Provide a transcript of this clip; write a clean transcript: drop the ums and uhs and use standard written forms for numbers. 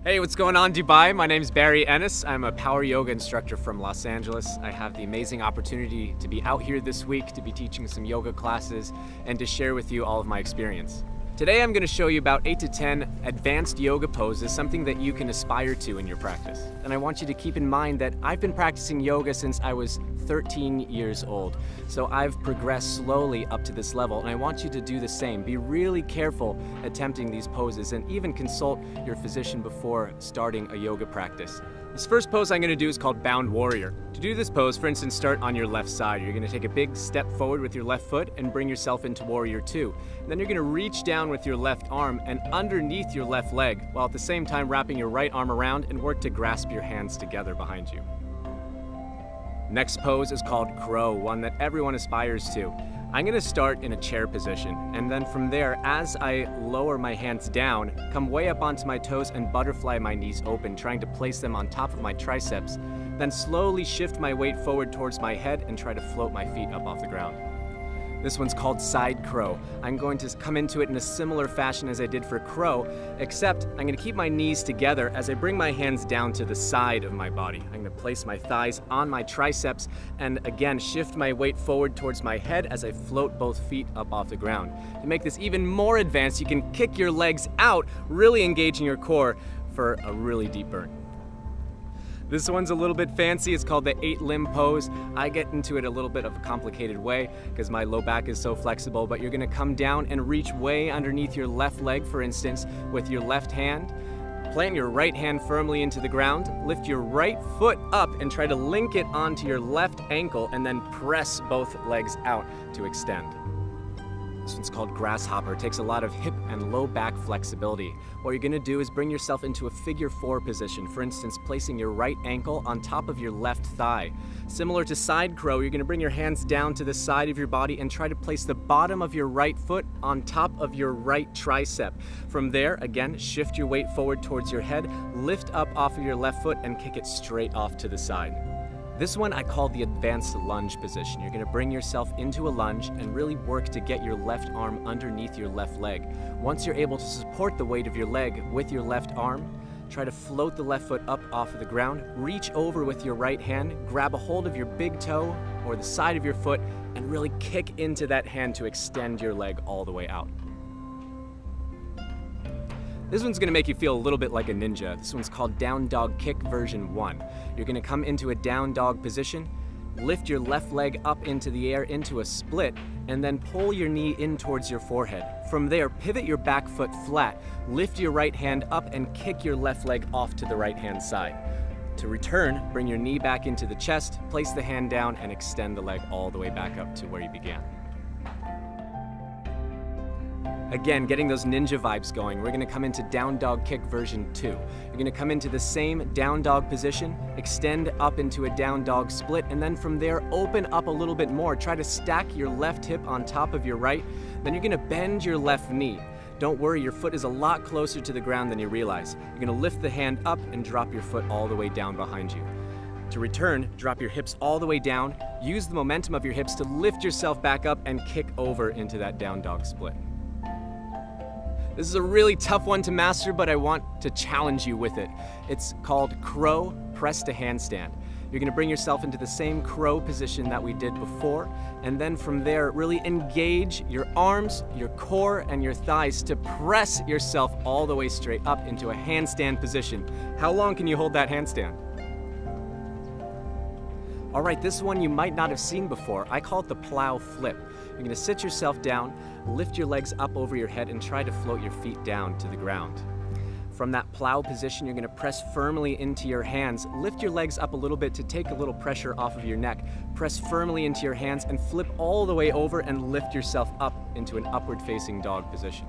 Hey, what's going on, Dubai? My name's Barry Ennis. I'm a power yoga instructor from Los Angeles. I have the amazing opportunity to be out here this week to be teaching some yoga classes and to share with you all of my experience. Today I'm going to show you about 8 to 10 advanced yoga poses, something that you can aspire to in your practice. And I want you to keep in mind that I've been practicing yoga since I was 13 years old. So I've progressed slowly up to this level, and I want you to do the same. Be really careful attempting these poses and even consult your physician before starting a yoga practice. This first pose I'm going to do is called Bound Warrior. To do this pose, for instance, start on your left side. You're going to take a big step forward with your left foot and bring yourself into Warrior 2. And then you're going to reach down with your left arm and underneath your left leg, while at the same time wrapping your right arm around and work to grasp your hands together behind you. Next pose is called Crow, one that everyone aspires to. I'm going to start in a chair position, and then from there, as I lower my hands down, come way up onto my toes and butterfly my knees open, trying to place them on top of my triceps, then slowly shift my weight forward towards my head and try to float my feet up off the ground. This one's called Side Crow. I'm going to come into it in a similar fashion as I did for Crow, except I'm going to keep my knees together as I bring my hands down to the side of my body. I'm going to place my thighs on my triceps and again shift my weight forward towards my head as I float both feet up off the ground. To make this even more advanced, you can kick your legs out, really engaging your core for a really deep burn. This one's a little bit fancy. It's called the 8-limb pose. I get into it a little bit of a complicated way because my low back is so flexible, but you're gonna come down and reach way underneath your left leg, for instance, with your left hand. Plant your right hand firmly into the ground, lift your right foot up and try to link it onto your left ankle and then press both legs out to extend. This one's called Grasshopper. It takes a lot of hip and low back flexibility. What you're gonna do is bring yourself into a figure 4 position, for instance, placing your right ankle on top of your left thigh. Similar to Side Crow, you're gonna bring your hands down to the side of your body and try to place the bottom of your right foot on top of your right tricep. From there, again, shift your weight forward towards your head, lift up off of your left foot and kick it straight off to the side. This one I call the advanced lunge position. You're gonna bring yourself into a lunge and really work to get your left arm underneath your left leg. Once you're able to support the weight of your leg with your left arm, try to float the left foot up off of the ground, reach over with your right hand, grab a hold of your big toe or the side of your foot, and really kick into that hand to extend your leg all the way out. This one's gonna make you feel a little bit like a ninja. This one's called Down Dog Kick version 1. You're gonna come into a down dog position, lift your left leg up into the air into a split, and then pull your knee in towards your forehead. From there, pivot your back foot flat, lift your right hand up and kick your left leg off to the right hand side. To return, bring your knee back into the chest, place the hand down, and extend the leg all the way back up to where you began. Again, getting those ninja vibes going, we're gonna come into Down Dog Kick version 2. You're gonna come into the same down dog position, extend up into a down dog split, and then from there, open up a little bit more. Try to stack your left hip on top of your right. Then you're gonna bend your left knee. Don't worry, your foot is a lot closer to the ground than you realize. You're gonna lift the hand up and drop your foot all the way down behind you. To return, drop your hips all the way down, use the momentum of your hips to lift yourself back up and kick over into that down dog split. This is a really tough one to master, but I want to challenge you with it. It's called Crow Press to Handstand. You're gonna bring yourself into the same crow position that we did before, and then from there, really engage your arms, your core, and your thighs to press yourself all the way straight up into a handstand position. How long can you hold that handstand? All right, this one you might not have seen before. I call it the plow flip. You're gonna sit yourself down, lift your legs up over your head, and try to float your feet down to the ground. From that plow position, you're gonna press firmly into your hands, lift your legs up a little bit to take a little pressure off of your neck, press firmly into your hands, and flip all the way over and lift yourself up into an upward facing dog position.